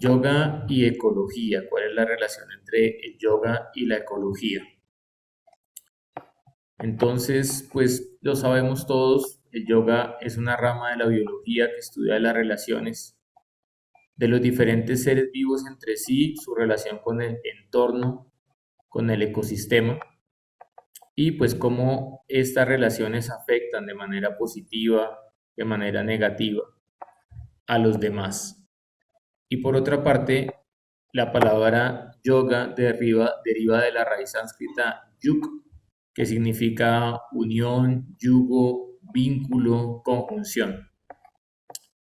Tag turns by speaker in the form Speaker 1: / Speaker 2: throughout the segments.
Speaker 1: Yoga y ecología. ¿Cuál es la relación entre el yoga y la ecología? Entonces, pues lo sabemos todos, el yoga es una rama de la biología que estudia las relaciones de los diferentes seres vivos entre sí, su relación con el entorno, con el ecosistema y pues cómo estas relaciones afectan de manera positiva, de manera negativa a los demás. Y por otra parte, la palabra yoga deriva de la raíz sánscrita yuk, que significa unión, yugo, vínculo, conjunción.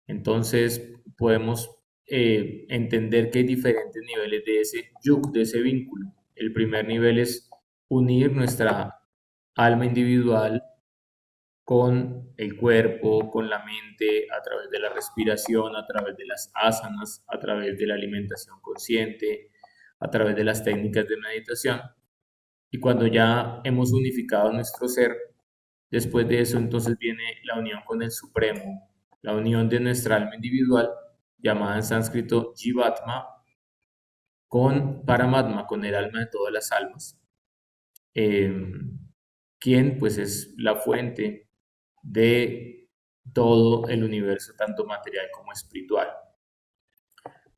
Speaker 1: Entonces podemos entender que hay diferentes niveles de ese yuk, de ese vínculo. El primer nivel es unir nuestra alma individual con el cuerpo, con la mente, a través de la respiración, a través de las asanas, a través de la alimentación consciente, a través de las técnicas de meditación. Y cuando ya hemos unificado nuestro ser, después de eso entonces viene la unión con el Supremo, la unión de nuestra alma individual, llamada en sánscrito Jivatma, con Paramatma, con el alma de todas las almas, eh, quien pues es la fuente de todo el universo, tanto material como espiritual.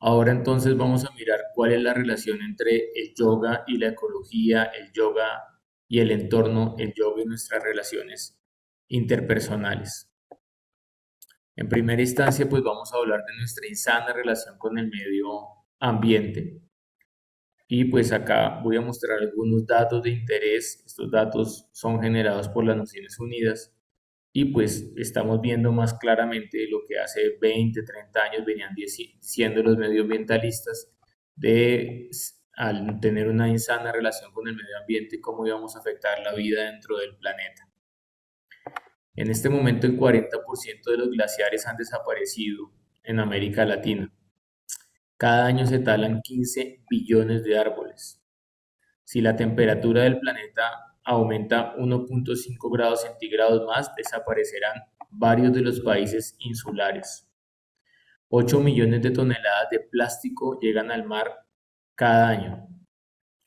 Speaker 1: Ahora entonces vamos a mirar cuál es la relación entre el yoga y la ecología, el yoga y el entorno, el yoga y nuestras relaciones interpersonales. En primera instancia, pues vamos a hablar de nuestra insana relación con el medio ambiente. Y pues acá voy a mostrar algunos datos de interés. Estos datos son generados por las Naciones Unidas y pues estamos viendo más claramente lo que hace 20, 30 años venían diciendo los medioambientalistas de al tener una insana relación con el medio ambiente, cómo íbamos a afectar la vida dentro del planeta. En este momento el 40% de los glaciares han desaparecido en América Latina. Cada año se talan 15 billones de árboles. Si la temperatura del planeta aumenta 1,5 grados centígrados más, desaparecerán varios de los países insulares. 8 millones de toneladas de plástico llegan al mar cada año.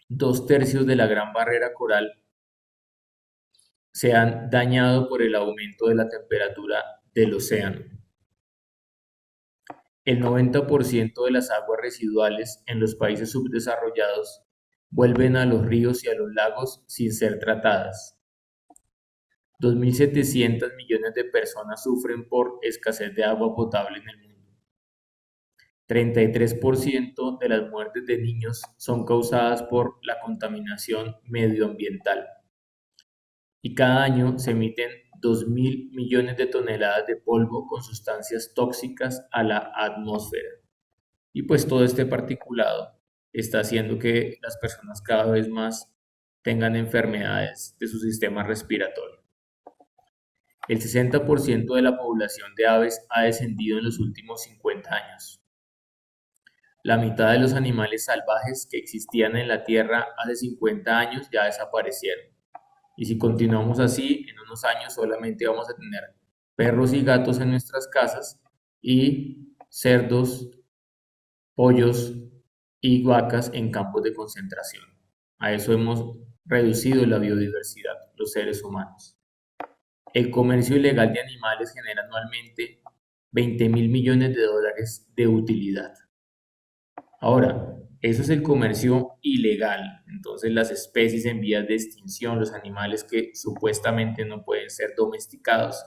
Speaker 1: 2/3 de la gran barrera coral se han dañado por el aumento de la temperatura del océano. El 90% de las aguas residuales en los países subdesarrollados vuelven a los ríos y a los lagos sin ser tratadas. 2.700 millones de personas sufren por escasez de agua potable en el mundo. 33% de las muertes de niños son causadas por la contaminación medioambiental. Y cada año se emiten 2.000 millones de toneladas de polvo con sustancias tóxicas a la atmósfera. Y pues todo este particulado está haciendo que las personas cada vez más tengan enfermedades de su sistema respiratorio. El 60% de la población de aves ha descendido en los últimos 50 años. La mitad de los animales salvajes que existían en la Tierra hace 50 años ya desaparecieron. Y si continuamos así, en unos años solamente vamos a tener perros y gatos en nuestras casas y cerdos, pollos y vacas en campos de concentración. A eso hemos reducido la biodiversidad, los seres humanos. El comercio ilegal de animales genera anualmente 20.000 millones de dólares de utilidad. Ahora, eso es el comercio ilegal. Entonces, las especies en vías de extinción, los animales que supuestamente no pueden ser domesticados.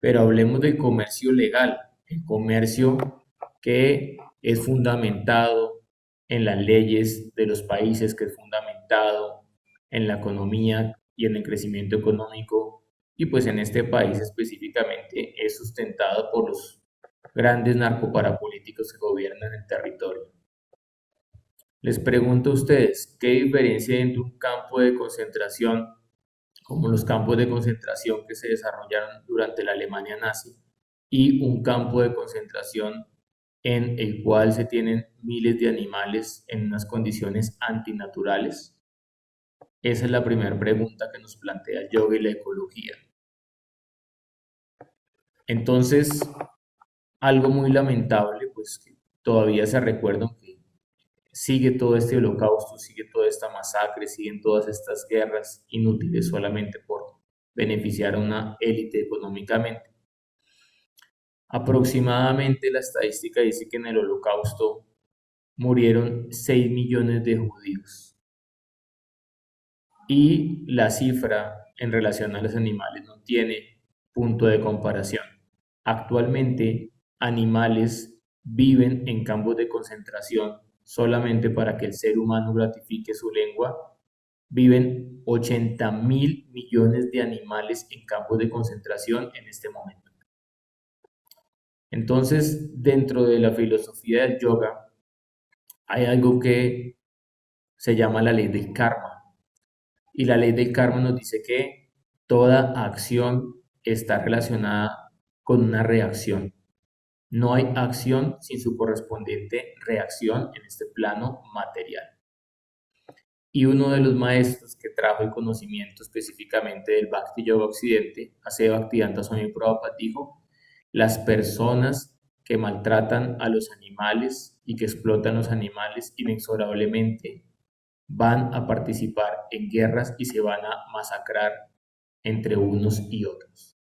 Speaker 1: Pero hablemos del comercio legal, el comercio que es fundamentado en las leyes de los países, que es fundamentado en la economía y en el crecimiento económico. Y pues en este país específicamente es sustentado por los grandes narcoparapolíticos que gobiernan el territorio. Les pregunto a ustedes, ¿qué diferencia hay entre un campo de concentración, como los campos de concentración que se desarrollaron durante la Alemania nazi, y un campo de concentración en el cual se tienen miles de animales en unas condiciones antinaturales? Esa es la primera pregunta que nos plantea el yoga y la ecología. Entonces, algo muy lamentable, pues que todavía se recuerda que sigue todo este holocausto, sigue toda esta masacre, siguen todas estas guerras inútiles solamente por beneficiar a una élite económicamente. Aproximadamente la estadística dice que en el holocausto murieron 6 millones de judíos. Y la cifra en relación a los animales no tiene punto de comparación. Actualmente, animales viven en campos de concentración solamente para que el ser humano gratifique su lengua. Viven 80.000 millones de animales en campos de concentración en este momento. Entonces, dentro de la filosofía del yoga, hay algo que se llama la ley del karma. Y la ley del karma nos dice que toda acción está relacionada con una reacción. No hay acción sin su correspondiente reacción en este plano material. Y uno de los maestros que trajo el conocimiento específicamente del Bhakti Yoga Occidente, Asaya Bhaktivedanta Swami Prabhupada, dijo: las personas que maltratan a los animales y que explotan a los animales inexorablemente van a participar en guerras y se van a masacrar entre unos y otros.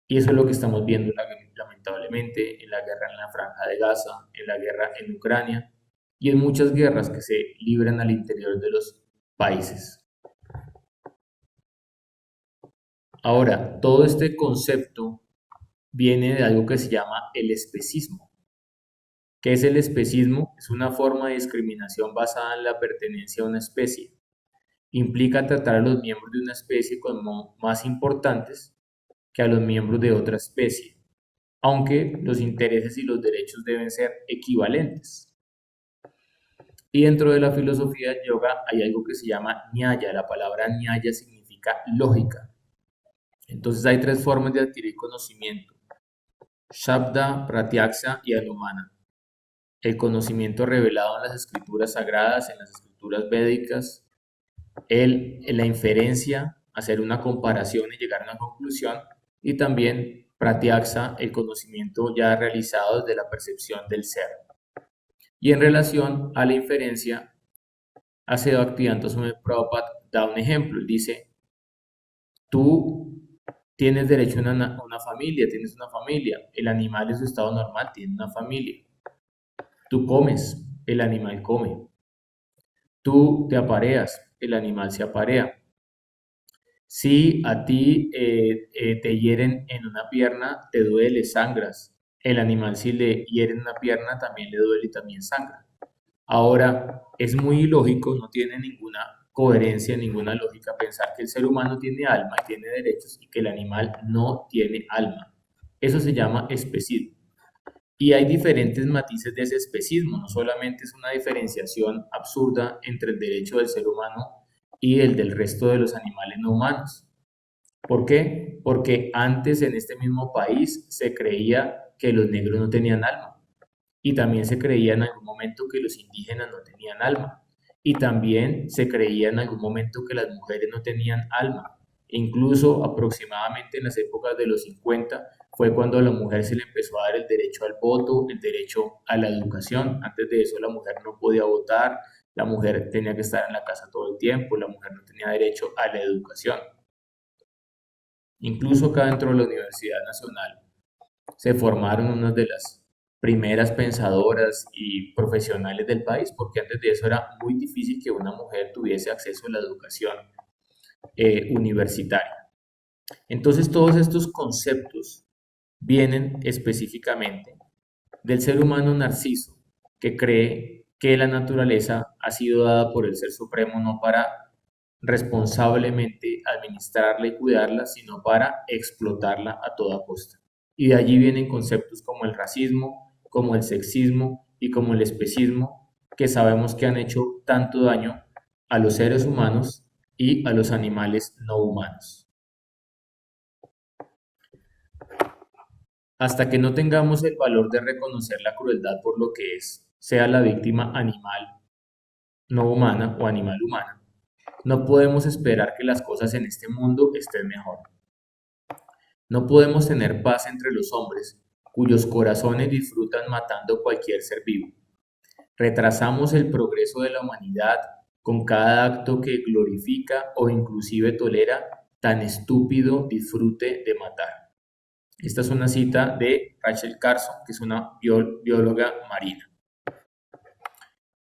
Speaker 1: Y eso es lo que estamos viendo lamentablemente en la guerra en la Franja de Gaza, en la guerra en Ucrania y en muchas guerras que se libran al interior de los países. Ahora, todo este concepto viene de algo que se llama el especismo. ¿Qué es el especismo? Es una forma de discriminación basada en la pertenencia a una especie. Implica tratar a los miembros de una especie como más importantes que a los miembros de otra especie, aunque los intereses y los derechos deben ser equivalentes. Y dentro de la filosofía del yoga hay algo que se llama ñaya. La palabra ñaya significa lógica. Entonces hay tres formas de adquirir conocimiento: Shabda, Pratyaksha y Anumana. El conocimiento revelado en las escrituras sagradas, en las escrituras védicas, la inferencia, hacer una comparación y llegar a una conclusión, y también Pratyaksha, el conocimiento ya realizado desde la percepción del ser. Y en relación a la inferencia, Asaya Bhaktivedanta Swami Prabhupada da un ejemplo. Él dice: tú tienes derecho a una familia, tienes una familia. El animal en su estado normal tiene una familia. Tú comes, el animal come. Tú te apareas, el animal se aparea. Si a ti te hieren en una pierna, te duele, sangras. El animal, si le hieren una pierna, también le duele y también sangra. Ahora, es muy ilógico, no tiene ninguna coherencia, ninguna lógica pensar que el ser humano tiene alma y tiene derechos y que el animal no tiene alma. Eso se llama especismo. Y hay diferentes matices de ese especismo, no solamente es una diferenciación absurda entre el derecho del ser humano y el del resto de los animales no humanos. ¿Por qué? Porque antes en este mismo país se creía que los negros no tenían alma. Y también se creía en algún momento que los indígenas no tenían alma. Y también se creía en algún momento que las mujeres no tenían alma. Incluso aproximadamente en las épocas de los 50 fue cuando a la mujer se le empezó a dar el derecho al voto, el derecho a la educación. Antes de eso la mujer no podía votar, la mujer tenía que estar en la casa todo el tiempo, la mujer no tenía derecho a la educación. Incluso acá dentro de la Universidad Nacional se formaron unas de las primeras pensadoras y profesionales del país, porque antes de eso era muy difícil que una mujer tuviese acceso a la educación universitaria. Entonces todos estos conceptos vienen específicamente del ser humano narciso, que cree que la naturaleza ha sido dada por el Ser Supremo no para responsablemente administrarla y cuidarla, sino para explotarla a toda costa. Y de allí vienen conceptos como el racismo, como el sexismo y como el especismo, que sabemos que han hecho tanto daño a los seres humanos y a los animales no humanos. Hasta que no tengamos el valor de reconocer la crueldad por lo que es, sea la víctima animal no humana o animal humana, no podemos esperar que las cosas en este mundo estén mejor. No podemos tener paz entre los hombres, cuyos corazones disfrutan matando cualquier ser vivo. Retrasamos el progreso de la humanidad con cada acto que glorifica o inclusive tolera tan estúpido disfrute de matar. Esta es una cita de Rachel Carson, que es una bióloga marina.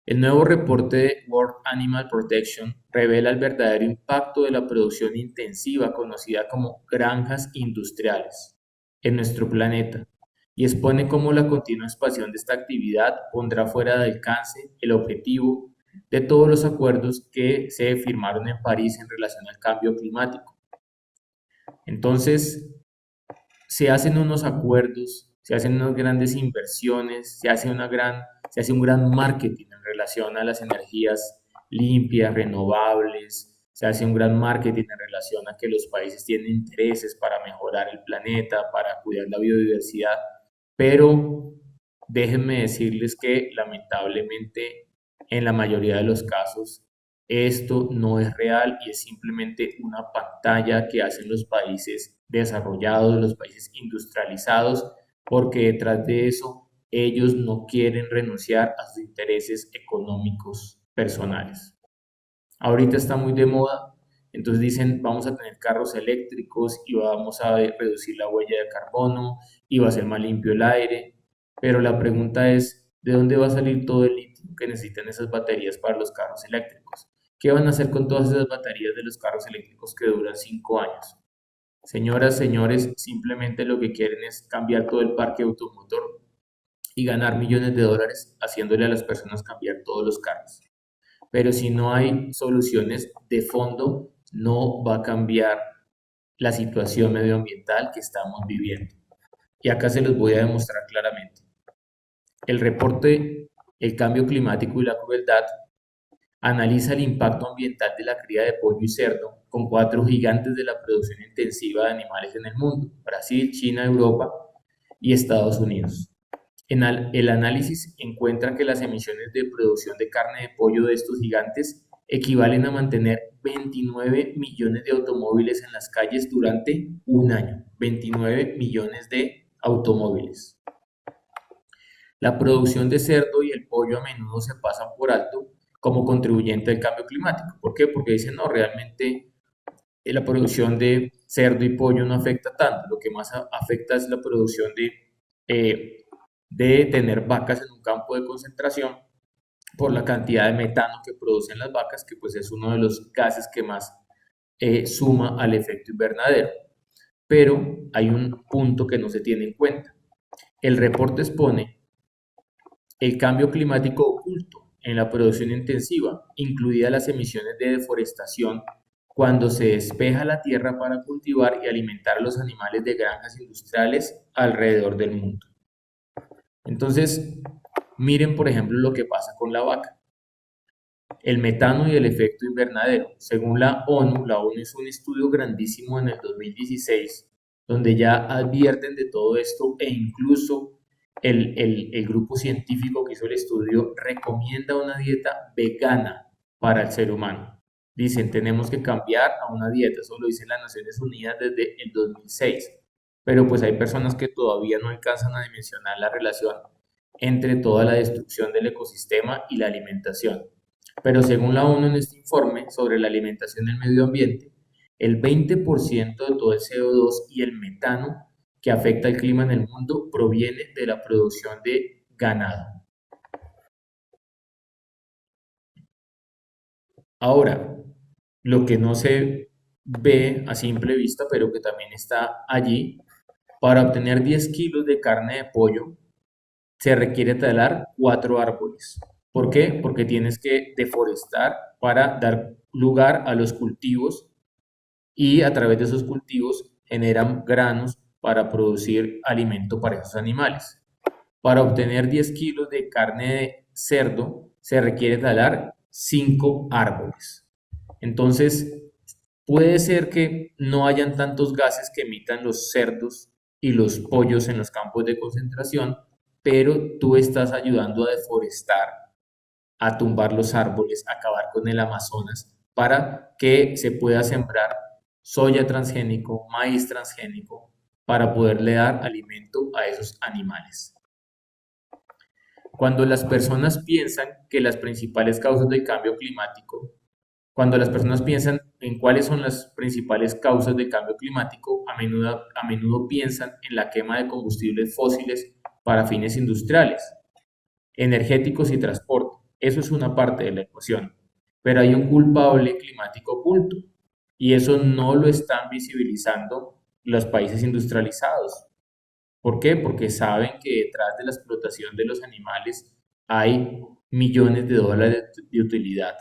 Speaker 1: El nuevo reporte de World Animal Protection revela el verdadero impacto de la producción intensiva conocida como granjas industriales en nuestro planeta y expone cómo la continua expansión de esta actividad pondrá fuera de alcance el objetivo de todos los acuerdos que se firmaron en París en relación al cambio climático. Entonces, se hacen unos acuerdos, se hacen unas grandes inversiones, se hace un gran marketing en relación a las energías limpias, renovables, se hace un gran marketing en relación a que los países tienen intereses para mejorar el planeta, para cuidar la biodiversidad, pero déjenme decirles que lamentablemente en la mayoría de los casos esto no es real y es simplemente una pantalla que hacen los países desarrollados, los países industrializados, porque detrás de eso ellos no quieren renunciar a sus intereses económicos personales. Ahorita está muy de moda, entonces dicen vamos a tener carros eléctricos y vamos a reducir la huella de carbono y va a ser más limpio el aire, pero la pregunta es, ¿de dónde va a salir todo el litio que necesitan esas baterías para los carros eléctricos? ¿Qué van a hacer con todas esas baterías de los carros eléctricos que duran 5 años? Señoras, señores, simplemente lo que quieren es cambiar todo el parque automotor y ganar millones de dólares haciéndole a las personas cambiar todos los carros. Pero si no hay soluciones de fondo, no va a cambiar la situación medioambiental que estamos viviendo. Y acá se los voy a demostrar claramente. El reporte El cambio climático y la crueldad analiza el impacto ambiental de la cría de pollo y cerdo con 4 gigantes de la producción intensiva de animales en el mundo: Brasil, China, Europa y Estados Unidos. El análisis encuentra que las emisiones de producción de carne de pollo de estos gigantes equivalen a mantener 29 millones de automóviles en las calles durante un año. 29 millones de automóviles. La producción de cerdo y el pollo a menudo se pasan por alto como contribuyente al cambio climático. ¿Por qué? Porque dicen, no, realmente la producción de cerdo y pollo no afecta tanto. Lo que más afecta es la producción de tener vacas en un campo de concentración por la cantidad de metano que producen las vacas, que pues es uno de los gases que más suma al efecto invernadero. Pero hay un punto que no se tiene en cuenta. El reporte expone el cambio climático oculto en la producción intensiva, incluidas las emisiones de deforestación, cuando se despeja la tierra para cultivar y alimentar a los animales de granjas industriales alrededor del mundo. Entonces, miren por ejemplo lo que pasa con la vaca. El metano y el efecto invernadero. Según la ONU hizo un estudio grandísimo en el 2016, donde ya advierten de todo esto e incluso el grupo científico que hizo el estudio recomienda una dieta vegana para el ser humano. Dicen, tenemos que cambiar a una dieta, eso lo dicen las Naciones Unidas desde el 2006. Pero pues hay personas que todavía no alcanzan a dimensionar la relación entre toda la destrucción del ecosistema y la alimentación. Pero según la ONU en este informe sobre la alimentación del medio ambiente, el 20% de todo el CO2 y el metano que afecta el clima en el mundo proviene de la producción de ganado. Ahora, lo que no se ve a simple vista, pero que también está allí, para obtener 10 kilos de carne de pollo se requiere talar 4 árboles. ¿Por qué? Porque tienes que deforestar para dar lugar a los cultivos y a través de esos cultivos generan granos para producir alimento para esos animales. Para obtener 10 kilos de carne de cerdo se requiere talar 5 árboles. Entonces, puede ser que no hayan tantos gases que emitan los cerdos y los pollos en los campos de concentración, pero tú estás ayudando a deforestar, a tumbar los árboles, a acabar con el Amazonas para que se pueda sembrar soya transgénico, maíz transgénico, para poderle dar alimento a esos animales. Cuando las personas piensan que las principales causas del cambio climático, cuando las personas piensan en cuáles son las principales causas del cambio climático, a menudo piensan en la quema de combustibles fósiles para fines industriales, energéticos y transporte. Eso es una parte de la ecuación. Pero hay un culpable climático oculto y eso no lo están visibilizando los países industrializados. ¿Por qué? Porque saben que detrás de la explotación de los animales hay millones de dólares de utilidad.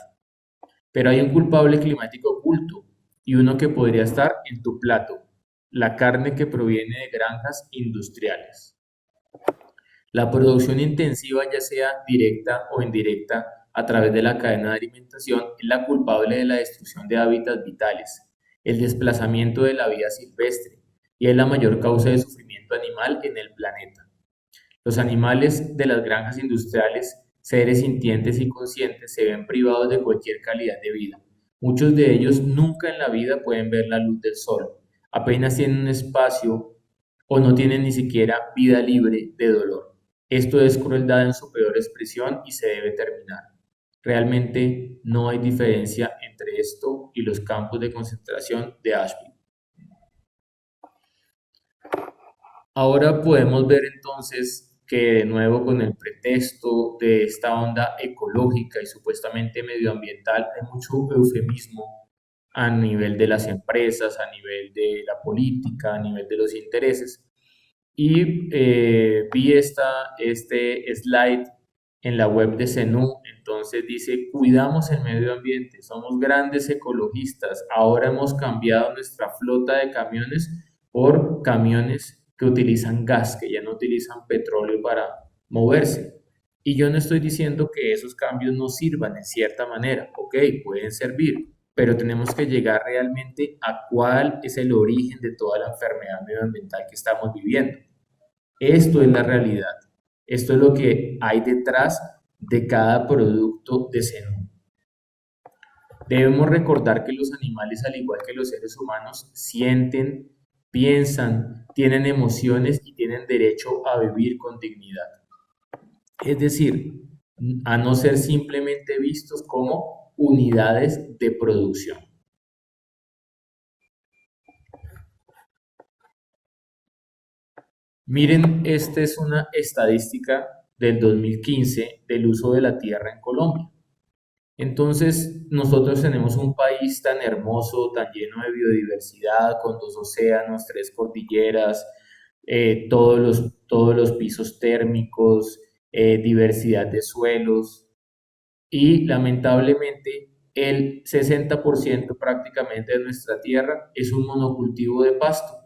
Speaker 1: Pero hay un culpable climático oculto y uno que podría estar en tu plato, la carne que proviene de granjas industriales. La producción intensiva, ya sea directa o indirecta, a través de la cadena de alimentación, es la culpable de la destrucción de hábitats vitales, el desplazamiento de la vida silvestre y es la mayor causa de sufrimiento animal en el planeta. Los animales de las granjas industriales, seres sintientes y conscientes, se ven privados de cualquier calidad de vida. Muchos de ellos nunca en la vida pueden ver la luz del sol, apenas tienen un espacio o no tienen ni siquiera vida libre de dolor. Esto es crueldad en su peor expresión y se debe terminar. Realmente no hay diferencia entre esto y los campos de concentración de Auschwitz. Ahora podemos ver entonces que de nuevo con el pretexto de esta onda ecológica y supuestamente medioambiental hay mucho eufemismo a nivel de las empresas, a nivel de la política, a nivel de los intereses. Y vi este slide en la web de CENU, entonces dice, cuidamos el medio ambiente, somos grandes ecologistas, ahora hemos cambiado nuestra flota de camiones por camiones que utilizan gas, que ya no utilizan petróleo para moverse. Y yo no estoy diciendo que esos cambios no sirvan en cierta manera, ok, pueden servir, pero tenemos que llegar realmente a cuál es el origen de toda la enfermedad medioambiental que estamos viviendo. Esto es la realidad. Esto es lo que hay detrás de cada producto de Zenón. Debemos recordar que los animales, al igual que los seres humanos, sienten, piensan, tienen emociones y tienen derecho a vivir con dignidad. Es decir, a no ser simplemente vistos como unidades de producción. Miren, esta es una estadística del 2015 del uso de la tierra en Colombia. Entonces, nosotros tenemos un país tan hermoso, tan lleno de biodiversidad, con dos océanos, tres cordilleras, todos los pisos térmicos, diversidad de suelos y lamentablemente el 60% prácticamente de nuestra tierra es un monocultivo de pasto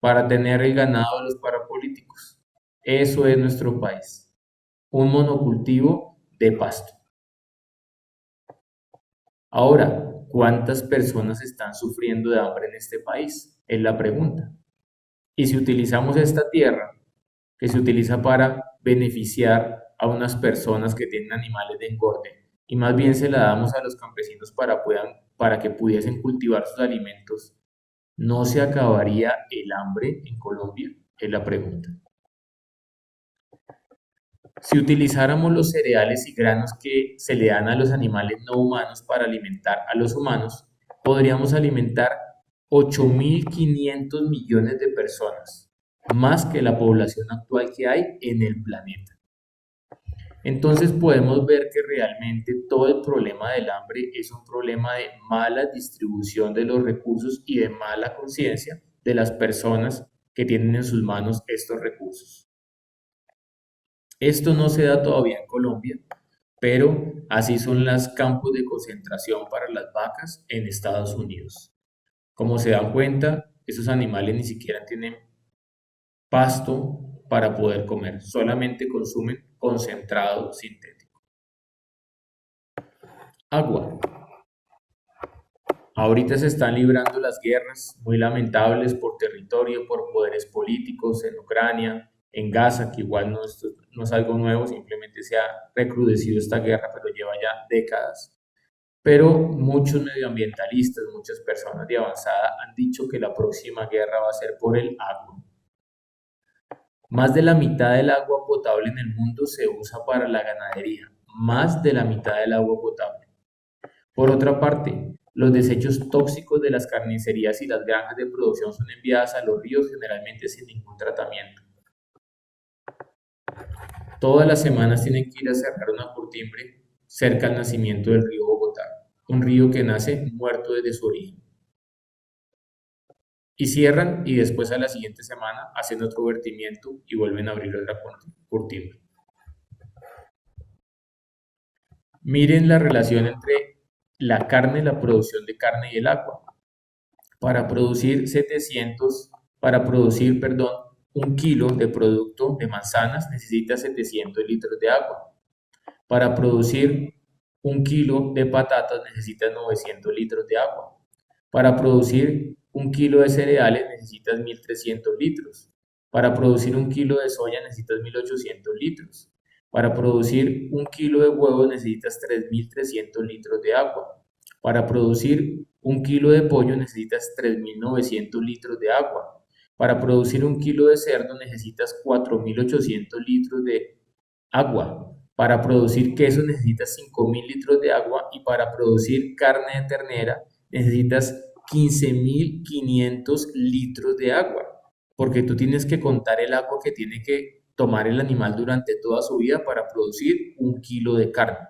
Speaker 1: para tener el ganado de los parapolíticos. Eso es nuestro país, un monocultivo de pasto. Ahora, ¿cuántas personas están sufriendo de hambre en este país? Es la pregunta. Y si utilizamos esta tierra, que se utiliza para beneficiar a unas personas que tienen animales de engorde, y más bien se la damos a los campesinos para que pudiesen cultivar sus alimentos, ¿no se acabaría el hambre en Colombia? Es la pregunta. Si utilizáramos los cereales y granos que se le dan a los animales no humanos para alimentar a los humanos, podríamos alimentar 8.500 millones de personas, más que la población actual que hay en el planeta. Entonces podemos ver que realmente todo el problema del hambre es un problema de mala distribución de los recursos y de mala conciencia de las personas que tienen en sus manos estos recursos. Esto no se da todavía en Colombia, pero así son los campos de concentración para las vacas en Estados Unidos. Como se dan cuenta, esos animales ni siquiera tienen pasto para poder comer, solamente consumen concentrado sintético. Agua. Ahorita se están librando las guerras muy lamentables por territorio, por poderes políticos en Ucrania, en Gaza, que igual no es algo nuevo, simplemente se ha recrudecido esta guerra, pero lleva ya décadas. Pero muchos medioambientalistas, muchas personas de avanzada han dicho que la próxima guerra va a ser por el agua. Más de la mitad del agua potable en el mundo se usa para la ganadería, más de la mitad del agua potable. Por otra parte, los desechos tóxicos de las carnicerías y las granjas de producción son enviadas a los ríos generalmente sin ningún tratamiento. Todas las semanas tienen que ir a cerrar una curtimbre cerca al nacimiento del río Bogotá, un río que nace muerto desde su origen. Y cierran y después a la siguiente semana hacen otro vertimiento y vuelven a abrir otra curtimbre. Miren la relación entre la carne, la producción de carne y el agua. Para producir 1 kilo de producto de manzanas necesita 700 litros de agua. Para producir 1 kilo de patatas necesitas 900 litros de agua. Para producir 1 kilo de cereales necesitas 1300 litros. Para producir 1 kilo de soya necesitas 1800 litros. Para producir 1 kilo de huevos necesitas 3300 litros de agua. Para producir 1 kilo de pollo necesitas 3900 litros de agua. Para producir 1 kilo de cerdo necesitas 4800 litros de agua. Para producir queso necesitas 5000 litros de agua y para producir carne de ternera necesitas 15500 litros de agua, porque tú tienes que contar el agua que tiene que tomar el animal durante toda su vida para producir 1 kilo de carne.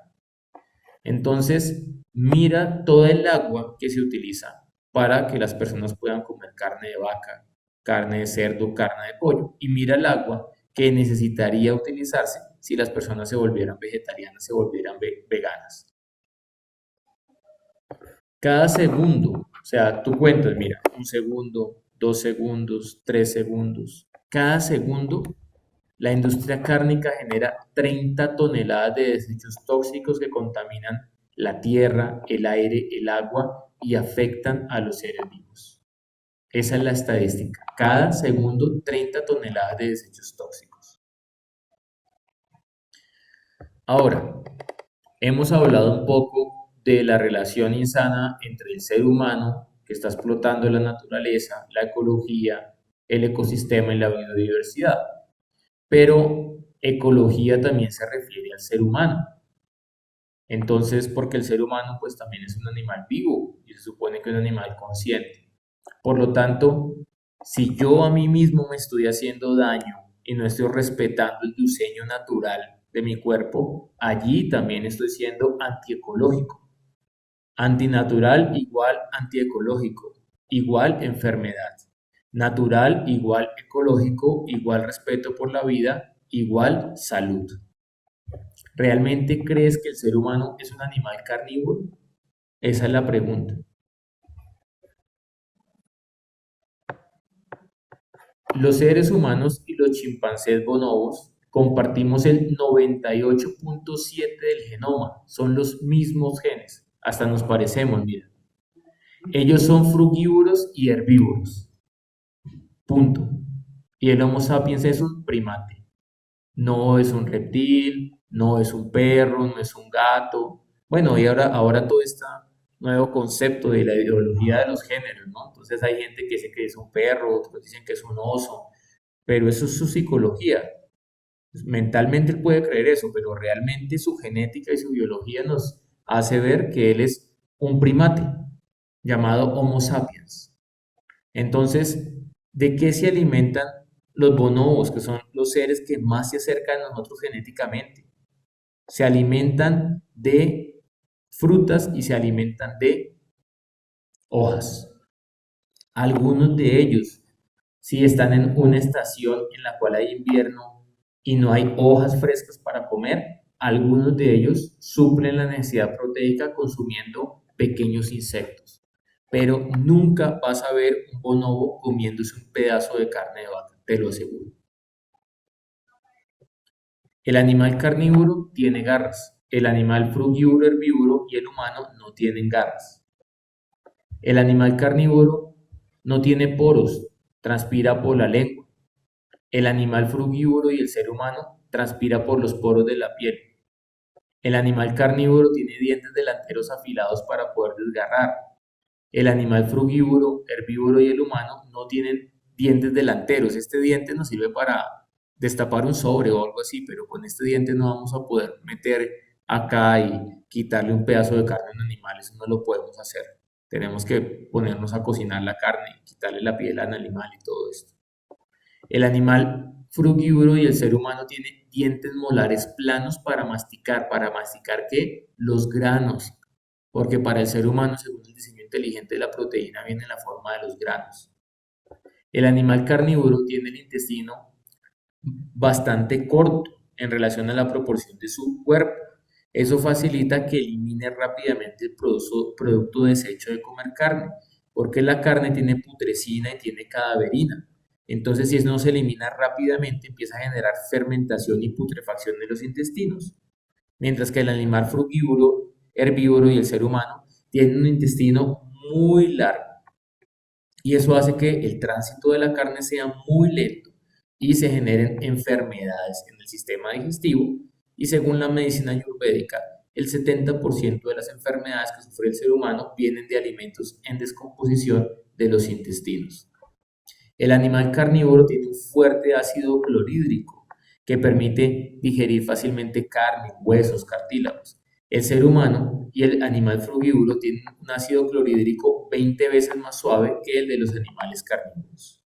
Speaker 1: Entonces, mira todo el agua que se utiliza para que las personas puedan comer carne de vaca, carne de cerdo, carne de pollo, y mira el agua que necesitaría utilizarse si las personas se volvieran vegetarianas, se volvieran veganas. Cada segundo, o sea, tú cuentas, mira, 1 segundo, 2 segundos, 3 segundos. Cada segundo, la industria cárnica genera 30 toneladas de desechos tóxicos que contaminan la tierra, el aire, el agua y afectan a los seres vivos. Esa es la estadística. Cada segundo, 30 toneladas de desechos tóxicos. Ahora, hemos hablado un poco de la relación insana entre el ser humano, que está explotando la naturaleza, la ecología, el ecosistema y la biodiversidad. Pero ecología también se refiere al ser humano. Entonces, porque el ser humano pues también es un animal vivo y se supone que es un animal consciente. Por lo tanto, si yo a mí mismo me estoy haciendo daño y no estoy respetando el diseño natural de mi cuerpo, allí también estoy siendo antiecológico. Antinatural igual antiecológico, igual enfermedad. Natural igual ecológico, igual respeto por la vida, igual salud. ¿Realmente crees que el ser humano es un animal carnívoro? Esa es la pregunta. Los seres humanos y los chimpancés bonobos compartimos el 98.7 del genoma, son los mismos genes, hasta nos parecemos, mira. Ellos son frugívoros y herbívoros, punto. Y el Homo sapiens es un primate, no es un reptil, no es un perro, no es un gato. Bueno, y ahora todo este nuevo concepto de la ideología de los géneros, ¿no? Entonces hay gente que dice que es un perro, otros dicen que es un oso, pero eso es su psicología. Mentalmente él puede creer eso, pero realmente su genética y su biología nos hace ver que él es un primate llamado Homo sapiens. Entonces, ¿de qué se alimentan los bonobos, que son los seres que más se acercan a nosotros genéticamente? Se alimentan de frutas y se alimentan de hojas. Algunos de ellos, si están en una estación en la cual hay invierno y no hay hojas frescas para comer, algunos de ellos suplen la necesidad proteica consumiendo pequeños insectos. Pero nunca vas a ver un bonobo comiéndose un pedazo de carne de vaca, te lo aseguro. El animal carnívoro tiene garras, el animal frugívoro, herbívoro y el humano no tienen garras. El animal carnívoro no tiene poros, transpira por la lengua. El animal frugívoro y el ser humano transpira por los poros de la piel. El animal carnívoro tiene dientes delanteros afilados para poder desgarrar. El animal frugívoro, herbívoro y el humano no tienen dientes delanteros. Este diente nos sirve para destapar un sobre o algo así, pero con este diente no vamos a poder meter acá y quitarle un pedazo de carne a un animal, eso no lo podemos hacer. Tenemos que ponernos a cocinar la carne, quitarle la piel al animal y todo esto. El animal frugívoro y el ser humano tienen dientes molares planos para masticar ¿qué? Los granos, porque para el ser humano, según el diseño inteligente, la proteína viene en la forma de los granos. El animal carnívoro tiene el intestino bastante corto en relación a la proporción de su cuerpo. Eso facilita que elimine rápidamente el producto desecho de comer carne, porque la carne tiene putrescina y tiene cadaverina. Entonces, si eso no se elimina rápidamente, empieza a generar fermentación y putrefacción de los intestinos. Mientras que el animal frugívoro, herbívoro y el ser humano tienen un intestino muy largo. Y eso hace que el tránsito de la carne sea muy lento y se generen enfermedades en el sistema digestivo. Y según la medicina ayurvédica, el 70% de las enfermedades que sufre el ser humano vienen de alimentos en descomposición de los intestinos. El animal carnívoro tiene un fuerte ácido clorhídrico que permite digerir fácilmente carne, huesos, cartílagos. El ser humano y el animal frugívoro tienen un ácido clorhídrico 20 veces más suave que el de los animales carnívoros.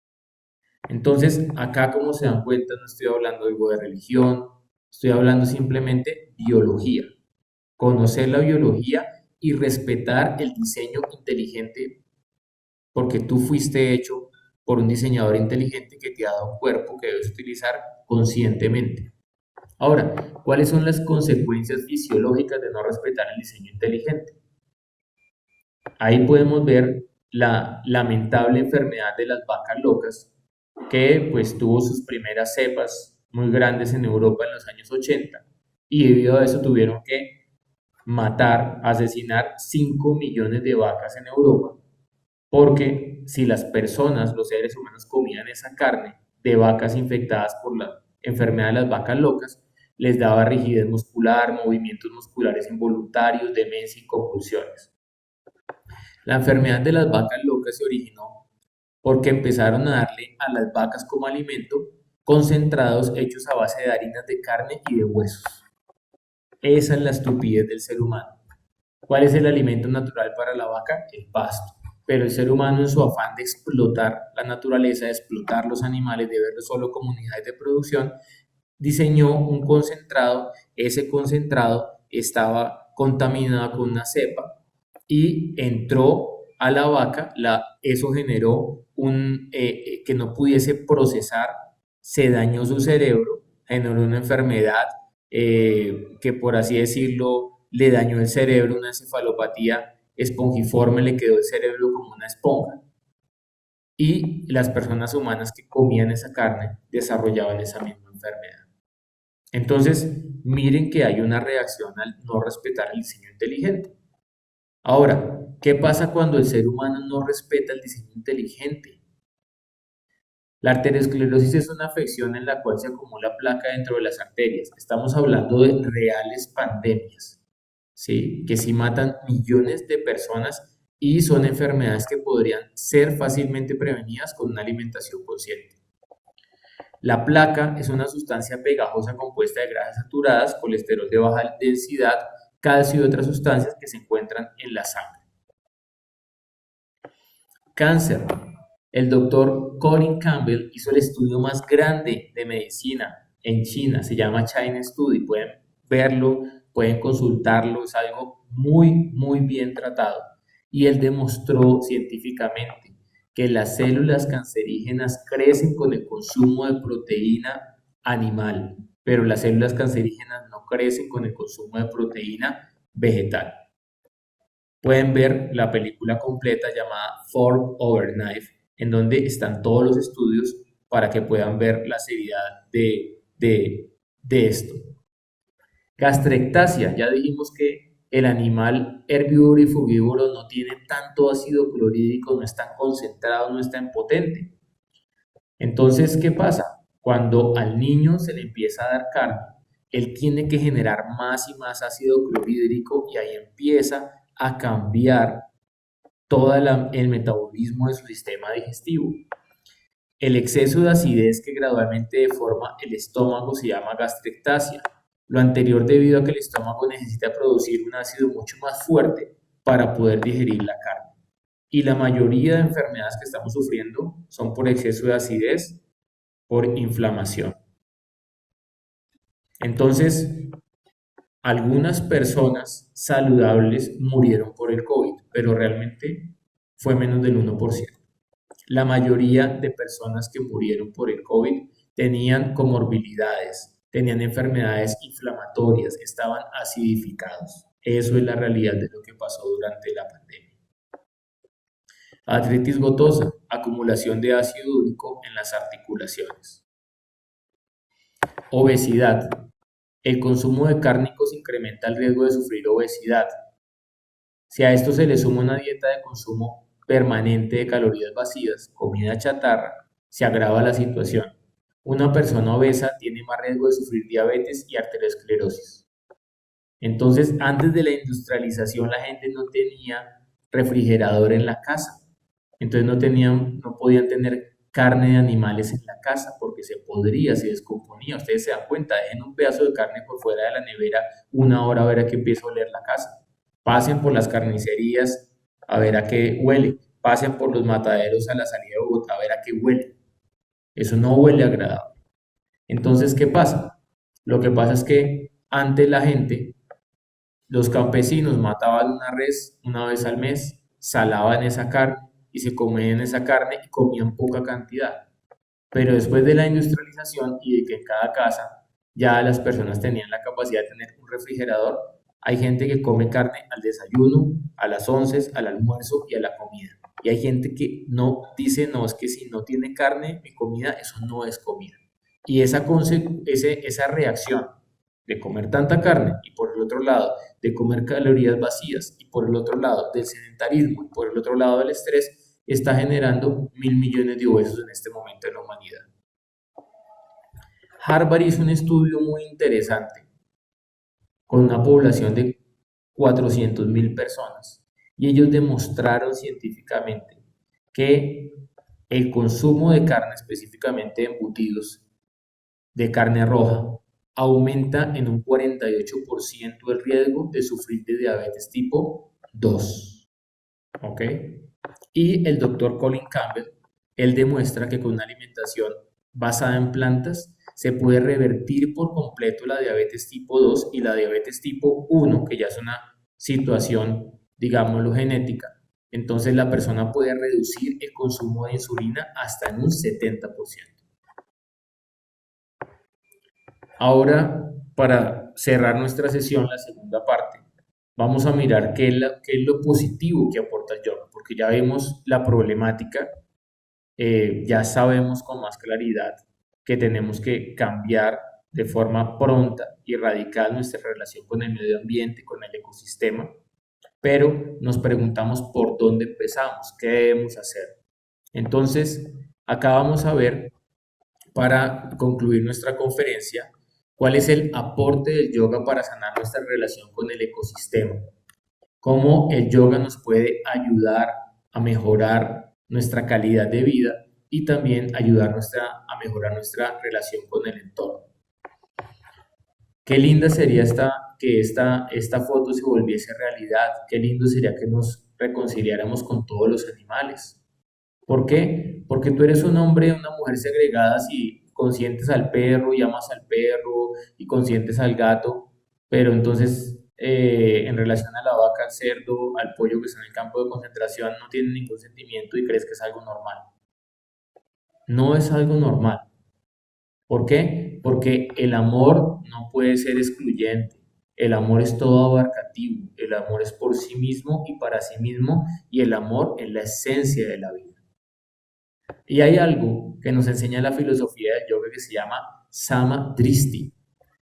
Speaker 1: Entonces, acá como se dan cuenta, no estoy hablando algo de religión, estoy hablando simplemente biología. Conocer la biología y respetar el diseño inteligente, porque tú fuiste hecho por un diseñador inteligente que te ha dado un cuerpo que debes utilizar conscientemente. Ahora, ¿cuáles son las consecuencias fisiológicas de no respetar el diseño inteligente? Ahí podemos ver la lamentable enfermedad de las vacas locas, que pues tuvo sus primeras cepas muy grandes en Europa en los años 80 y debido a eso tuvieron que matar, asesinar 5 millones de vacas en Europa, porque si las personas, los seres humanos, comían esa carne de vacas infectadas por la enfermedad de las vacas locas, les daba rigidez muscular, movimientos musculares involuntarios, demencia y convulsiones. La enfermedad de las vacas locas se originó porque empezaron a darle a las vacas como alimento concentrados hechos a base de harinas de carne y de huesos. Esa es la estupidez del ser humano. ¿Cuál es el alimento natural para la vaca? El pasto. Pero el ser humano, en su afán de explotar la naturaleza, de explotar los animales, de verlos solo como unidades de producción, diseñó un concentrado. Ese concentrado estaba contaminado con una cepa y entró a la vaca. Eso generó que no pudiese procesar, se dañó su cerebro, generó una enfermedad que, por así decirlo, le dañó el cerebro, una encefalopatía espongiforme, le quedó el cerebro como una esponja. Y las personas humanas que comían esa carne desarrollaban esa misma enfermedad. Entonces, miren que hay una reacción al no respetar el diseño inteligente. Ahora, ¿qué pasa cuando el ser humano no respeta el diseño inteligente? La arteriosclerosis es una afección en la cual se acumula placa dentro de las arterias. Estamos hablando de reales pandemias, ¿sí? Que sí matan millones de personas y son enfermedades que podrían ser fácilmente prevenidas con una alimentación consciente. La placa es una sustancia pegajosa compuesta de grasas saturadas, colesterol de baja densidad, calcio y otras sustancias que se encuentran en la sangre. Cáncer. El doctor Colin Campbell hizo el estudio más grande de medicina en China, se llama China Study, pueden verlo, pueden consultarlo, es algo muy bien tratado. Y él demostró científicamente que las células cancerígenas crecen con el consumo de proteína animal, pero las células cancerígenas no crecen con el consumo de proteína vegetal. Pueden ver la película completa llamada Fork Over Knife, en donde están todos los estudios para que puedan ver la seriedad de esto. Gastrectasia, ya dijimos que el animal herbívoro y frugívoro no tiene tanto ácido clorhídrico, no es tan concentrado, no es tan potente. Entonces, ¿qué pasa? Cuando al niño se le empieza a dar carne, él tiene que generar más y más ácido clorhídrico y ahí empieza a cambiar todo el metabolismo de su sistema digestivo. El exceso de acidez que gradualmente deforma el estómago se llama gastrectasia. Lo anterior debido a que el estómago necesita producir un ácido mucho más fuerte para poder digerir la carne. Y la mayoría de enfermedades que estamos sufriendo son por exceso de acidez, por inflamación. Entonces, algunas personas saludables murieron por el COVID, pero realmente fue menos del 1%. La mayoría de personas que murieron por el COVID tenían comorbilidades, tenían enfermedades inflamatorias, estaban acidificados. Eso es la realidad de lo que pasó durante la pandemia. Artritis gotosa, acumulación de ácido úrico en las articulaciones. Obesidad. El consumo de cárnicos incrementa el riesgo de sufrir obesidad. Si a esto se le suma una dieta de consumo permanente de calorías vacías, comida chatarra, se agrava la situación. Una persona obesa tiene más riesgo de sufrir diabetes y arteriosclerosis. Entonces, antes de la industrialización, la gente no tenía refrigerador en la casa. Entonces no podían tener carne de animales en la casa porque se descomponía. Ustedes se dan cuenta, dejen un pedazo de carne por fuera de la nevera una hora a ver a qué empieza a oler la casa. Pasen por las carnicerías a ver a qué huele. Pasen por los mataderos a la salida de Bogotá a ver a qué huele. Eso no huele agradable. Entonces, ¿qué pasa? Lo que pasa es que antes la gente, los campesinos mataban una res una vez al mes, salaban esa carne y se comían esa carne y comían poca cantidad. Pero después de la industrialización y de que en cada casa ya las personas tenían la capacidad de tener un refrigerador, hay gente que come carne al desayuno, a las 11, al almuerzo y a la comida. Y hay gente que no dice, no, es que si no tiene carne, mi comida, eso no es comida. Y esa reacción de comer tanta carne y por el otro lado de comer calorías vacías y por el otro lado del sedentarismo y por el otro lado del estrés, está generando 1.000 millones de obesos en este momento en la humanidad. Harvard hizo un estudio muy interesante con una población de 400.000 personas y ellos demostraron científicamente que el consumo de carne, específicamente de embutidos, de carne roja, aumenta en un 48% el riesgo de sufrir de diabetes tipo 2. ¿Ok? Y el doctor Colin Campbell, él demuestra que con una alimentación basada en plantas se puede revertir por completo la diabetes tipo 2 y la diabetes tipo 1, que ya es una situación, digámoslo, genética. Entonces la persona puede reducir el consumo de insulina hasta en un 70%. Ahora, para cerrar nuestra sesión, la segunda parte, vamos a mirar qué es lo positivo que aporta el yoga, porque ya vemos la problemática, ya sabemos con más claridad que tenemos que cambiar de forma pronta y radical nuestra relación con el medio ambiente, con el ecosistema, pero nos preguntamos por dónde empezamos, qué debemos hacer. Entonces, acá vamos a ver, para concluir nuestra conferencia, cuál es el aporte del yoga para sanar nuestra relación con el ecosistema, cómo el yoga nos puede ayudar a mejorar nuestra calidad de vida y también ayudarnos a mejorar nuestra relación con el entorno. Qué linda sería que esta foto se volviese realidad, qué lindo sería que nos reconciliáramos con todos los animales. ¿Por qué? Porque tú eres un hombre y una mujer segregadas y consientes al perro y amas al perro y consientes al gato, pero entonces en relación a la vaca, al cerdo, al pollo que está en el campo de concentración no tienen ningún sentimiento y crees que es algo normal. No es algo normal. ¿Por qué? Porque el amor no puede ser excluyente. El amor es todo abarcativo. El amor es por sí mismo y para sí mismo y el amor es la esencia de la vida. Y hay algo que nos enseña la filosofía del yoga que se llama Sama Dristi.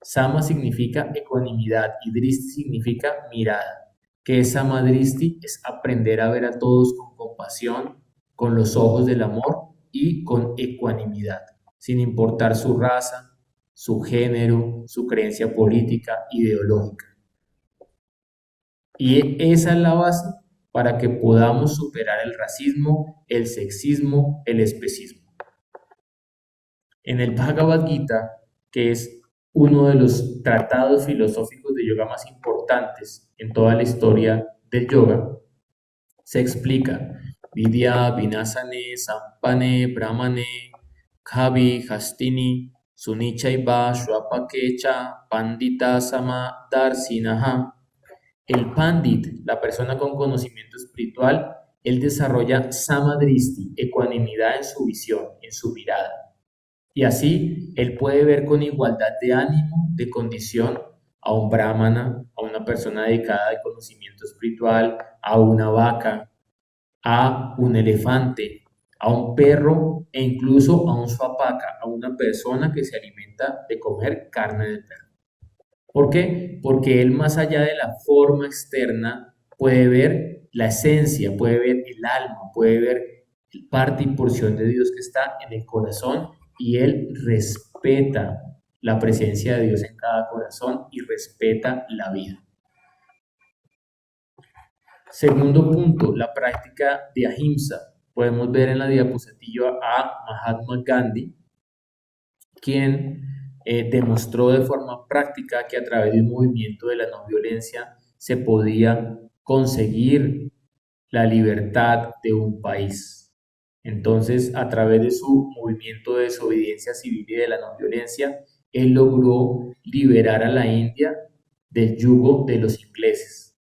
Speaker 1: Sama significa ecuanimidad y Dristi significa mirada. ¿Qué es Sama Dristi? Es aprender a ver a todos con compasión, con los ojos del amor y con ecuanimidad, sin importar su raza, su género, su creencia política, ideológica. Y esa es la base para que podamos superar el racismo, el sexismo, el especismo. En el Bhagavad Gita, que es uno de los tratados filosóficos de yoga más importantes en toda la historia del yoga, se explica Vidya Vinasane Sampane Brahmane Khavi Hastini Sunichaiva Shwapakecha Pandita Sama Darsinaha. El Pandit, la persona con conocimiento espiritual, él desarrolla Samadristi, ecuanimidad en su visión, en su mirada. Y así él puede ver con igualdad de ánimo, de condición, a un brahmana, a una persona dedicada de conocimiento espiritual, a una vaca, a un elefante, a un perro e incluso a un swapaka, a una persona que se alimenta de comer carne de perro. ¿Por qué? Porque él más allá de la forma externa puede ver la esencia, puede ver el alma, puede ver parte y porción de Dios que está en el corazón y él respeta la presencia de Dios en cada corazón y respeta la vida. Segundo punto, la práctica de ahimsa. Podemos ver en la diapositiva a Mahatma Gandhi, quien demostró de forma práctica que a través de un movimiento de la no violencia se podía conseguir la libertad de un país. Entonces, a través de su movimiento de desobediencia civil y de la no violencia, él logró liberar a la India del yugo de los ingleses.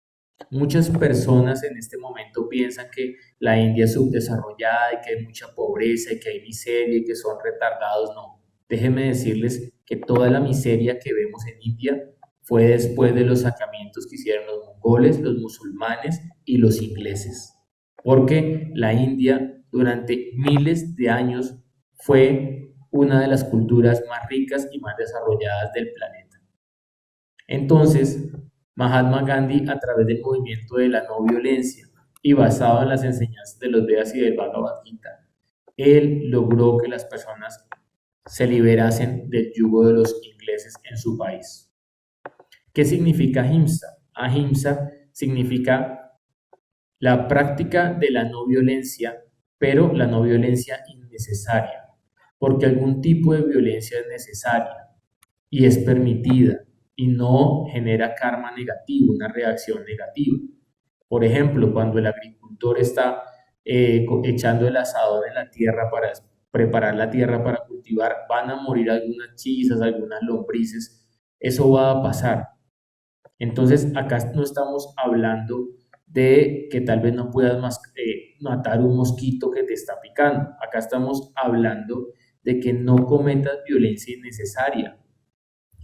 Speaker 1: Muchas personas en este momento piensan que la India es subdesarrollada y que hay mucha pobreza y que hay miseria y que son retardados. No, déjenme decirles que toda la miseria que vemos en India fue después de los sacamientos que hicieron los mongoles, los musulmanes y los ingleses. Porque la India durante miles de años fue una de las culturas más ricas y más desarrolladas del planeta. Entonces, Mahatma Gandhi, a través del movimiento de la no violencia y basado en las enseñanzas de los Vedas y del Bhagavad Gita, él logró que las personas se liberasen del yugo de los ingleses en su país. ¿Qué significa ahimsa? Ahimsa significa la práctica de la no violencia, pero la no violencia innecesaria, porque algún tipo de violencia es necesaria y es permitida y no genera karma negativo, una reacción negativa. Por ejemplo, cuando el agricultor está echando el asador en la tierra para preparar la tierra para cultivar, van a morir algunas chisas, algunas lombrices, eso va a pasar. Entonces, acá no estamos hablando de que tal vez no puedas matar un mosquito que te está picando. Acá estamos hablando de que no cometas violencia innecesaria.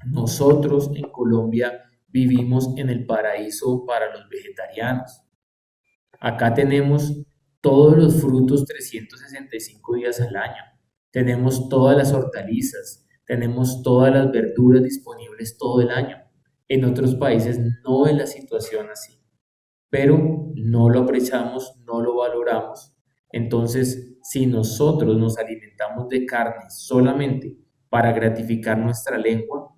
Speaker 1: Nosotros en Colombia vivimos en el paraíso para los vegetarianos. Acá tenemos todos los frutos 365 días al año. Tenemos todas las hortalizas, tenemos todas las verduras disponibles todo el año. En otros países no es la situación así, pero no lo apreciamos, no lo valoramos. Entonces, si nosotros nos alimentamos de carne solamente para gratificar nuestra lengua,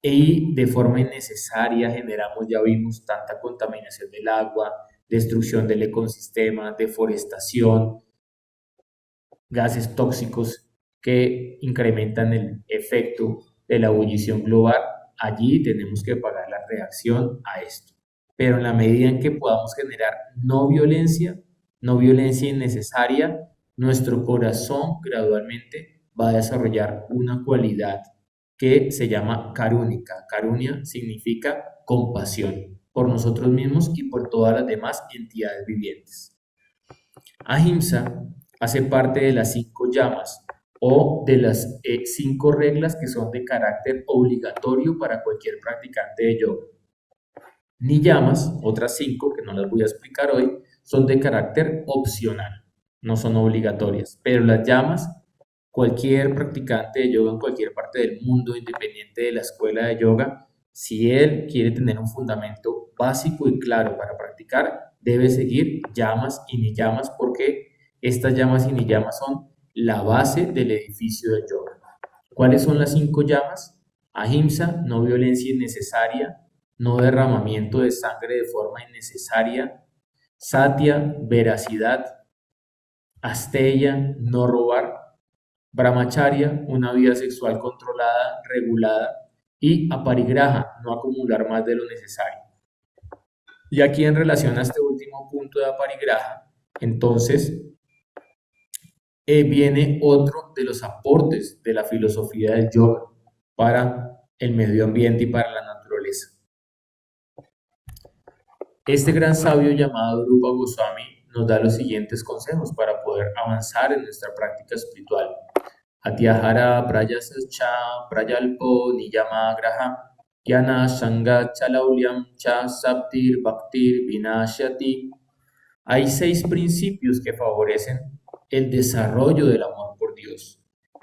Speaker 1: y de forma innecesaria generamos, ya vimos, tanta contaminación del agua, destrucción del ecosistema, deforestación, gases tóxicos que incrementan el efecto de la ebullición global. Allí tenemos que pagar la reacción a esto. Pero en la medida en que podamos generar no violencia innecesaria, nuestro corazón gradualmente va a desarrollar una cualidad que se llama karúnica. Karunia significa compasión por nosotros mismos y por todas las demás entidades vivientes. Ahimsa hace parte de las 5 llamas o de las 5 reglas que son de carácter obligatorio para cualquier practicante de yoga. Niyamas, otras 5 que no las voy a explicar hoy, son de carácter opcional, no son obligatorias, pero las llamas, cualquier practicante de yoga en cualquier parte del mundo, independiente de la escuela de yoga, si él quiere tener un fundamento básico y claro para practicar, debe seguir llamas y niyamas porque estas llamas y niyamas son la base del edificio del yoga. ¿Cuáles son las 5 llamas? Ahimsa, no violencia innecesaria, no derramamiento de sangre de forma innecesaria. Satya, veracidad. Asteya, no robar. Brahmacharya, una vida sexual controlada, regulada. Y aparigraha, no acumular más de lo necesario. Y aquí en relación a este último punto de aparigraha, entonces viene otro de los aportes de la filosofía del yoga para el medio ambiente y para la naturaleza. Este gran sabio llamado Rupa Goswami nos da los siguientes consejos para poder avanzar en nuestra práctica espiritual. Atyahara prayascha prayalpo niyama graha yana sanga chalaulyam cha saptir bhaktir vinashyati. Hay 6 principios que favorecen el desarrollo del amor por Dios.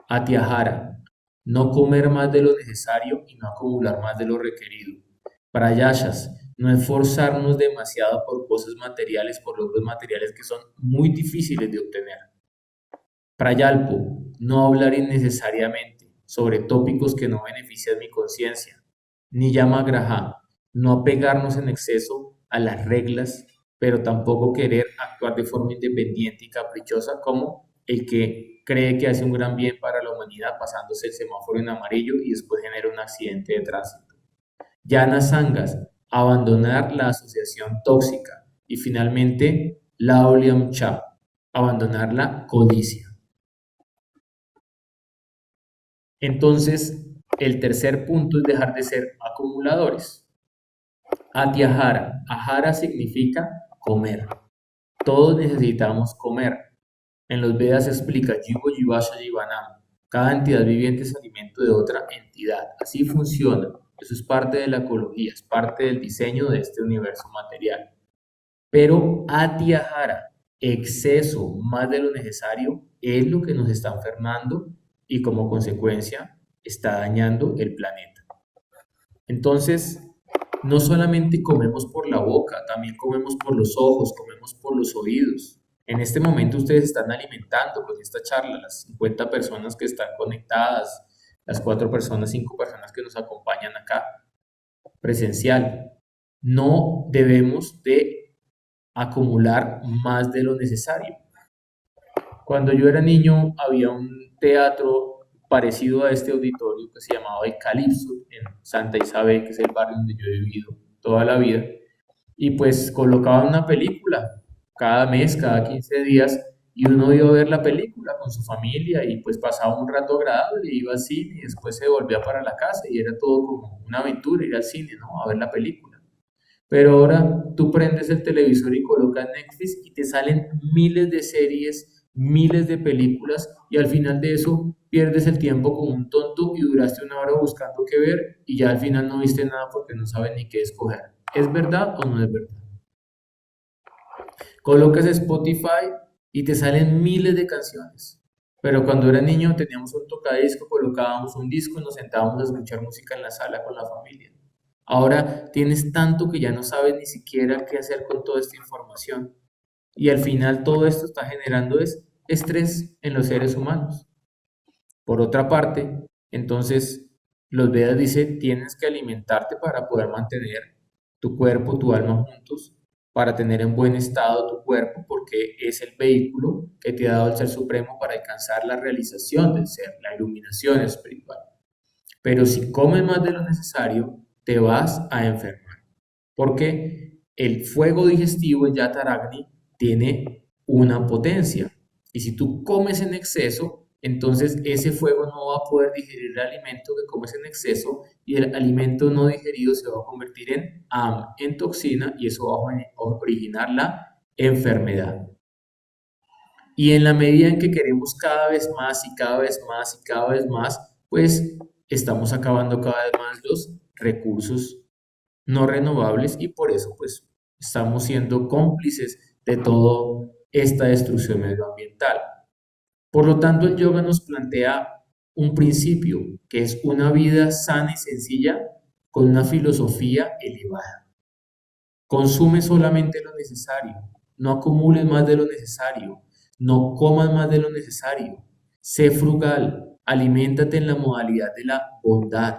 Speaker 1: Atyahara, no comer más de lo necesario y no acumular más de lo requerido. Prayashas, no esforzarnos demasiado por cosas materiales, por logros materiales que son muy difíciles de obtener. Prayalpo, no hablar innecesariamente sobre tópicos que no benefician mi conciencia. Niyama graha, no apegarnos en exceso a las reglas, pero tampoco querer actuar de forma independiente y caprichosa como el que cree que hace un gran bien para la humanidad pasándose el semáforo en amarillo y después genera un accidente de tránsito. Yana sangas, abandonar la asociación tóxica. Y finalmente, laulyam cha, abandonar la codicia. Entonces, el tercer punto es dejar de ser acumuladores. Atyahara. Ahara significa comer. Todos necesitamos comer. En los Vedas se explica Jivo Jivasya Jivanam. Cada entidad viviente es alimento de otra entidad. Así funciona. Eso es parte de la ecología, es parte del diseño de este universo material. Pero Atyahara, exceso más de lo necesario, es lo que nos está enfermando y como consecuencia está dañando el planeta. Entonces, no solamente comemos por la boca, también comemos por los ojos, comemos por los oídos. En este momento ustedes están alimentando con esta charla, las 50 personas que están conectadas, las 4 personas, 5 personas que nos acompañan acá, presencial. No debemos de acumular más de lo necesario. Cuando yo era niño había un teatro parecido a este auditorio que se llamaba el Calipso en Santa Isabel, que es el barrio donde yo he vivido toda la vida, y pues colocaban una película cada mes, cada 15 días, y uno iba a ver la película con su familia y pues pasaba un rato agradable, iba al cine y después se volvía para la casa y era todo como una aventura ir al cine, ¿no? A ver la película. Pero ahora tú prendes el televisor y colocas Netflix y te salen miles de series, miles de películas y al final de eso pierdes el tiempo como un tonto y duraste una hora buscando qué ver y ya al final no viste nada porque no sabes ni qué escoger. ¿Es verdad o no es verdad? Colocas Spotify y te salen miles de canciones. Pero cuando era niño teníamos un tocadisco, colocábamos un disco y nos sentábamos a escuchar música en la sala con la familia. Ahora tienes tanto que ya no sabes ni siquiera qué hacer con toda esta información. Y al final todo esto está generando estrés en los seres humanos. Por otra parte, entonces los Vedas dicen tienes que alimentarte para poder mantener tu cuerpo, tu alma juntos, para tener en buen estado tu cuerpo, porque es el vehículo que te ha dado el Ser Supremo para alcanzar la realización del ser, la iluminación espiritual. Pero si comes más de lo necesario, te vas a enfermar, porque el fuego digestivo, el Yataragni, tiene una potencia. Y si tú comes en exceso, entonces ese fuego no va a poder digerir el alimento que comes en exceso y el alimento no digerido se va a convertir en toxina y eso va a originar la enfermedad. Y en la medida en que queremos cada vez más y cada vez más y cada vez más, pues estamos acabando cada vez más los recursos no renovables y por eso pues estamos siendo cómplices de toda esta destrucción medioambiental. Por lo tanto, el yoga nos plantea un principio que es una vida sana y sencilla con una filosofía elevada. Consume solamente lo necesario, no acumules más de lo necesario, no comas más de lo necesario, sé frugal, aliméntate en la modalidad de la bondad.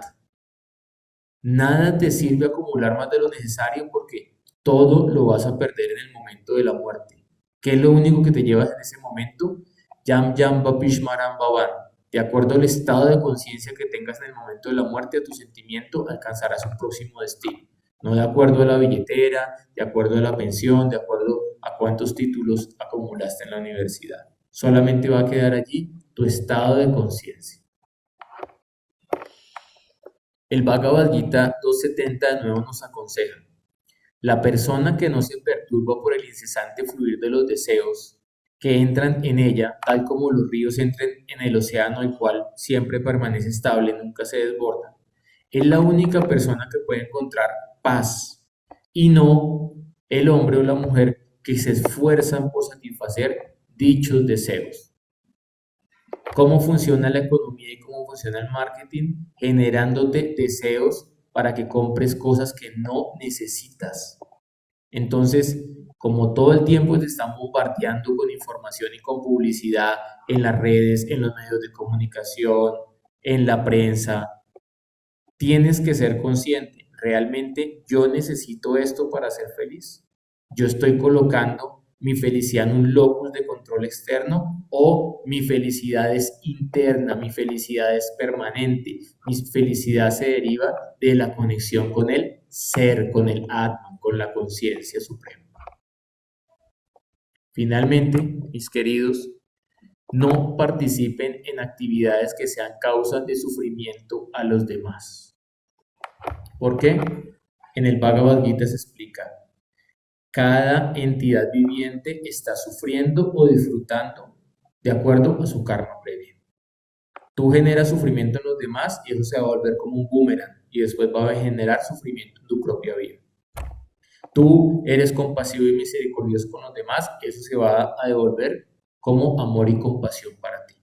Speaker 1: Nada te sirve acumular más de lo necesario porque todo lo vas a perder en el momento de la muerte. ¿Qué es lo único que te llevas en ese momento? Yam Yam Bapishmaram Bhavan. De acuerdo al estado de conciencia que tengas en el momento de la muerte, a tu sentimiento alcanzarás un próximo destino. No de acuerdo a la billetera, de acuerdo a la pensión, de acuerdo a cuántos títulos acumulaste en la universidad. Solamente va a quedar allí tu estado de conciencia. El Bhagavad Gita 270 de nuevo nos aconseja: la persona que no se perturba por el incesante fluir de los deseos que entran en ella, tal como los ríos entran en el océano, el cual siempre permanece estable, nunca se desborda, es la única persona que puede encontrar paz, y no el hombre o la mujer que se esfuerzan por satisfacer dichos deseos. ¿Cómo funciona la economía y cómo funciona el marketing? Generándote deseos para que compres cosas que no necesitas. Entonces, como todo el tiempo te están bombardeando con información y con publicidad en las redes, en los medios de comunicación, en la prensa, tienes que ser consciente. ¿Realmente yo necesito esto para ser feliz? ¿Yo estoy colocando mi felicidad en un locus de control externo o mi felicidad es interna, mi felicidad es permanente, mi felicidad se deriva de la conexión con el ser, con el Atman, con la conciencia suprema? Finalmente, mis queridos, no participen en actividades que sean causas de sufrimiento a los demás. ¿Por qué? En el Bhagavad Gita se explica: cada entidad viviente está sufriendo o disfrutando de acuerdo a su karma previo. Tú generas sufrimiento en los demás y eso se va a volver como un boomerang y después va a generar sufrimiento en tu propia vida. Tú eres compasivo y misericordioso con los demás, eso se va a devolver como amor y compasión para ti.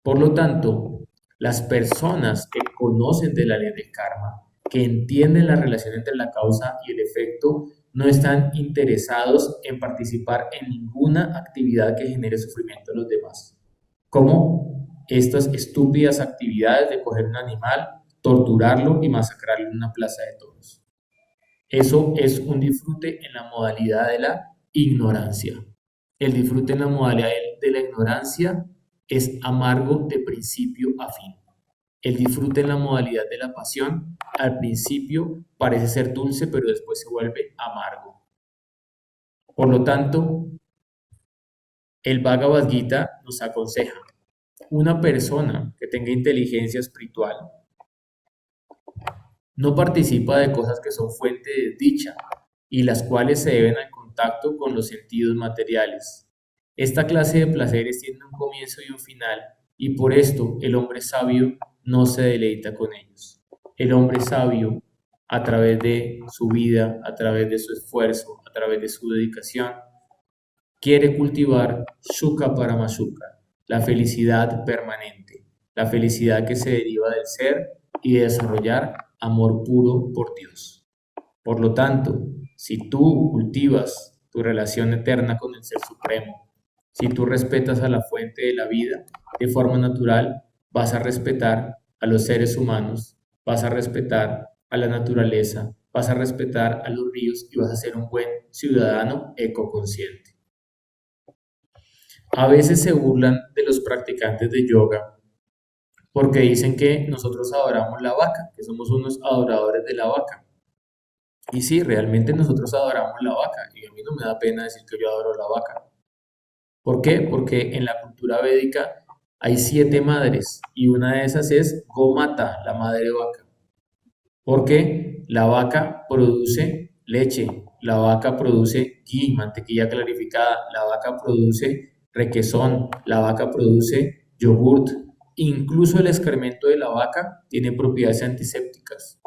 Speaker 1: Por lo tanto, las personas que conocen de la ley del karma, que entienden la relación entre la causa y el efecto, no están interesados en participar en ninguna actividad que genere sufrimiento a los demás, como estas estúpidas actividades de coger un animal, torturarlo y masacrarlo en una plaza de toros. Eso es un disfrute en la modalidad de la ignorancia. El disfrute en la modalidad de la ignorancia es amargo de principio a fin. El disfrute en la modalidad de la pasión, al principio parece ser dulce, pero después se vuelve amargo. Por lo tanto, el Bhagavad Gita nos aconseja: una persona que tenga inteligencia espiritual no participa de cosas que son fuente de desdicha y las cuales se deben al contacto con los sentidos materiales. Esta clase de placeres tiene un comienzo y un final, y por esto el hombre sabio no se deleita con ellos. El hombre sabio, a través de su vida, a través de su esfuerzo, a través de su dedicación, quiere cultivar Sukha Paramasukha, la felicidad permanente, la felicidad que se deriva del ser y de desarrollar amor puro por Dios. Por lo tanto, si tú cultivas tu relación eterna con el Ser Supremo, si tú respetas a la fuente de la vida, de forma natural vas a respetar a los seres humanos, vas a respetar a la naturaleza, vas a respetar a los ríos y vas a ser un buen ciudadano ecoconsciente. A veces se burlan de los practicantes de yoga porque dicen que nosotros adoramos la vaca, que somos unos adoradores de la vaca. Y sí, realmente nosotros adoramos la vaca, y a mí no me da pena decir que yo adoro la vaca. ¿Por qué? Porque en la cultura védica hay 7 madres, y una de esas es Gomata, la madre vaca. Porque la vaca produce leche, la vaca produce ghee, mantequilla clarificada, la vaca produce requesón, la vaca produce yogurt. Incluso el excremento de la vaca tiene propiedades antisépticas.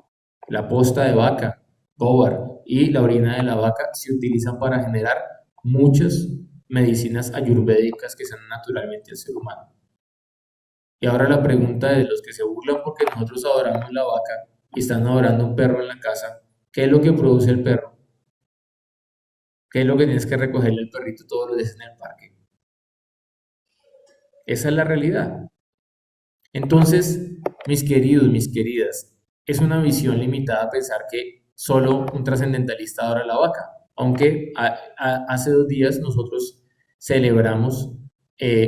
Speaker 1: La posta de vaca, gobar, y la orina de la vaca se utilizan para generar muchas medicinas ayurvédicas que son naturalmente al ser humano. Y ahora la pregunta de los que se burlan porque nosotros adoramos la vaca y están adorando un perro en la casa: ¿qué es lo que produce el perro? ¿Qué es lo que tienes que recogerle al perrito todos los días en el parque? Esa es la realidad. Entonces, mis queridos, mis queridas, es una visión limitada pensar que solo un trascendentalista adora la vaca, aunque hace 2 días nosotros celebramos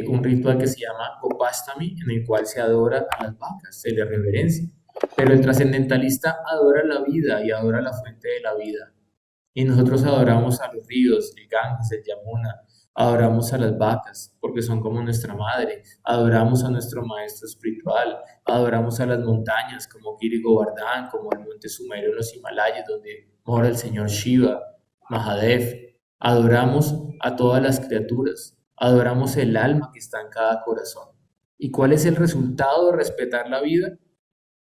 Speaker 1: un ritual que se llama Gopastami, en el cual se adora a las vacas, se le reverencia. Pero el trascendentalista adora la vida y adora la fuente de la vida. Y nosotros adoramos a los ríos, el Ganges, el Yamuna, adoramos a las vacas porque son como nuestra madre, adoramos a nuestro maestro espiritual, adoramos a las montañas como Giri Govardhan, como el monte Sumerio en los Himalayas donde mora el señor Shiva, Mahadev, adoramos a todas las criaturas, adoramos el alma que está en cada corazón. ¿Y cuál es el resultado de respetar la vida?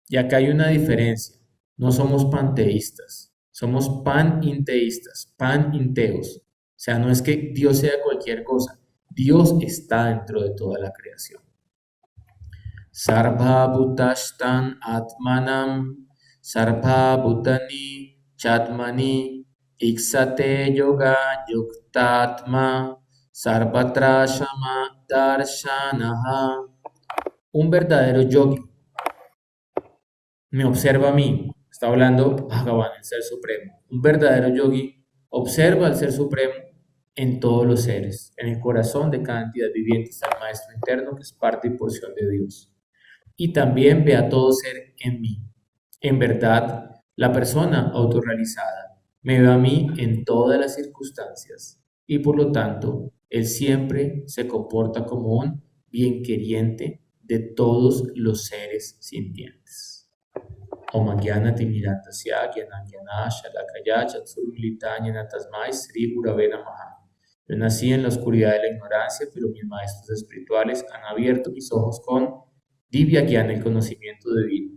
Speaker 1: Y acá hay una diferencia. No somos panteístas, somos paninteístas, paninteos. O sea, no es que Dios sea cualquier cosa, Dios está dentro de toda la creación. Sarva Bhutashtan Atmanam, Sarva Bhutani Chatmani, Iksate Yoga Yuktatma, Sarvatra Shama Darshanaha. Un verdadero yogi me observa a mí, está hablando Bhagavan, el Ser Supremo. Un verdadero yogi observa al Ser Supremo en todos los seres, en el corazón de cada entidad viviente está el Maestro interno que es parte y porción de Dios. Y también ve a todo ser en mí. En verdad, la persona autorrealizada me ve a mí en todas las circunstancias y por lo tanto, él siempre se comporta como un bien queriente de todos los seres sintientes. Om Timirandasya Gyanangyana Shalakaya Chatsurmilita Jnana Tasmai Sri Gurave Namaha. Yo nací en la oscuridad de la ignorancia, pero mis maestros espirituales han abierto mis ojos con Divya Gyana, el conocimiento divino.